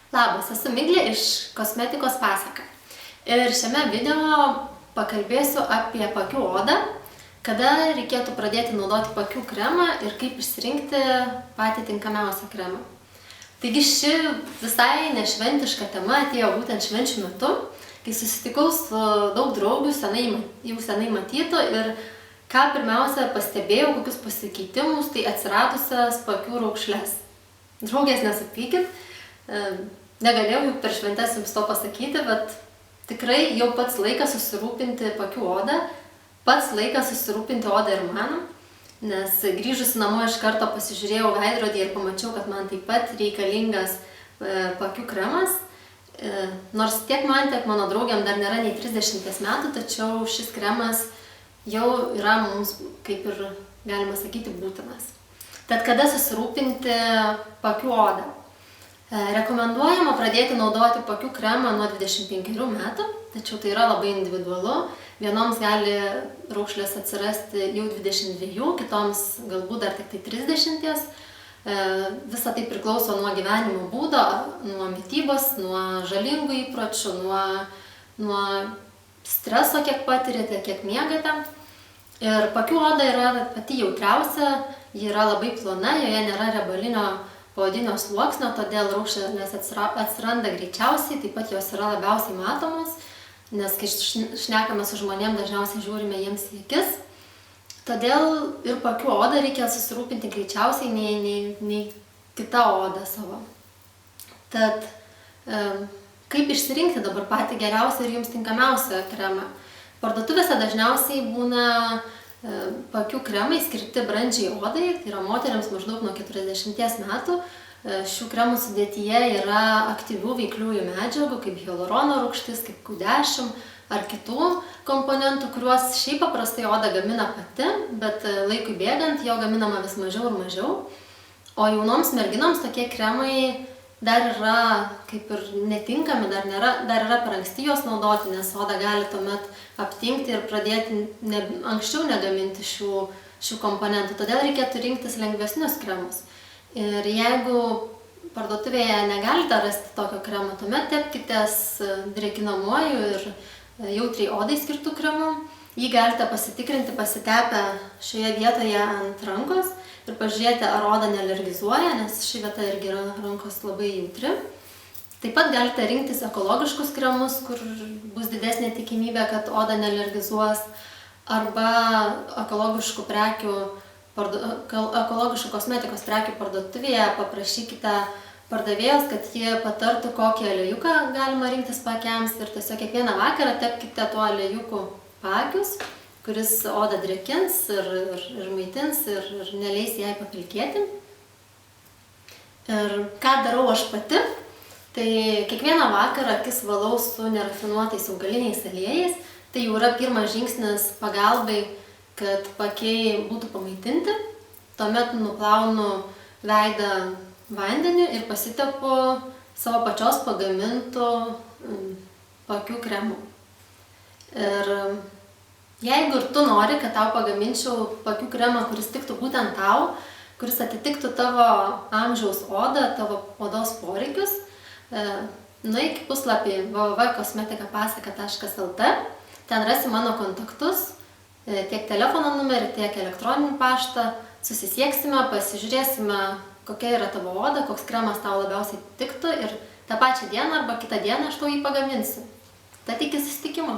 Labas, esu Miglė iš Kosmetikos pasaka. Ir šiame video pakalbėsiu apie paakių odą, kada reikėtų pradėti naudoti paakių kremą ir kaip išsirinkti patį tinkamiausią kremą. Taigi ši visai nešventiška tema atėjo būtent švenčių metu, kai susitikau su daug draugių jau senai matytų ir ką pirmiausia pastebėjau, kokius pasikeitimus, tai atsiradusias paakių raukšles. Draugės nesupykit, negalėjau juk per šventes jums to pasakyti, bet tikrai jau pats laikas susirūpinti paakių odą, pats laikas susirūpinti odą ir man, nes grįžusi namo iš karto pasižiūrėjau veidrodį ir pamačiau, kad man taip pat reikalingas paakių kremas. Nors tiek man, tiek mano draugiam dar nėra nei 30 metų, tačiau šis kremas jau yra mums, kaip ir galima sakyti, būtinas. Tad kada susirūpinti paakių odą? Rekomenduojama pradėti naudoti paakių kremą nuo 25 metų, tačiau tai yra labai individualu. Vienoms gali raukšlės atsirasti jau 22, kitoms galbūt dar tik tai 30. Visa tai priklauso nuo gyvenimo būdo, nuo mitybos, nuo žalingų įpročių, nuo streso, kiek patirite, kiek miegate. Ir paakių oda yra pati jautriausia, ji yra labai plona, joje nėra riebalinio poodinio sluoksnio, todėl raukšlės atsiranda greičiausiai, taip pat jos yra labiausiai matomos, nes kai šnekame su žmonėm, dažniausiai žiūrime jiems į akis. Todėl ir paakių odą reikia susirūpinti greičiausiai nei kita oda savo. Tad kaip išsirinkti dabar patį geriausią ir jums tinkamiausią kremą? Parduotuvėse dažniausiai būna paakių kremai skirti brandžiai odai, tai yra moteriams maždaug nuo 40 metų. Šių kremų sudėtyje yra aktyvių veikliųjų medžiagų, kaip hialurono rūgštis, kaip Q10 ar kitų komponentų, kuriuos šiaip paprastai oda gamina pati, bet laikui bėgant jo gaminama vis mažiau ir mažiau. O jaunoms merginoms tokie kremai dar yra kaip ir netinkami, dar yra per anksti juos naudoti, nes oda gali tuomet aptingti ir pradėti anksčiau negaminti šių komponentų. Todėl reikėtų rinktis lengvesnius kremus. Ir jeigu parduotuvėje negalite rasti tokio kremo, tuomet tepkitės drėkinamuoju ir jautriai odai skirtų kremų. Jį galite pasitikrinti pasitepę šioje vietoje ant rankos ir pažiūrėti, ar oda nealergizuoja, nes ši vieta irgi yra rankos labai jautri. Taip pat galite rinktis ekologiškus kremus, kur bus didesnė tikimybė, kad oda nealergizuos, arba ekologiškų kosmetikos prekių parduotuvėje paprašykite pardavėjos, kad jie patartų, kokį aliejuką galima rinktis paakiams ir tiesiog kiekvieną vakarą tepkite tuo aliejuku paakius, kuris odą drėkins ir maitins ir neleis jai papilkėti. Ir ką darau aš pati? Tai kiekvieną vakarą akis valau su nerafinuotais augaliniais aliejais. Tai jau yra pirmas žingsnis pagalbai, kad paakiai būtų pamaitinti. Tuomet nuplaunu veidą vandeniu ir pasitepu savo pačios pagamintų paakių kremų. Ir jeigu ir tu nori, kad tau pagaminčiau paakių kremą, kuris tiktų būtent tau, kuris atitiktų tavo amžiaus odą, tavo odos poreikius, nueik į puslapį www.kosmetikapasaka.lt, ten rasi mano kontaktus, tiek telefono numerį, tiek elektroninį paštą, susisieksime, pasižiūrėsime, kokia yra tavo oda, koks kremas tau labiausiai tiktų ir tą pačią dieną arba kitą dieną aš tau jį pagaminsiu. Tad iki susitikimo.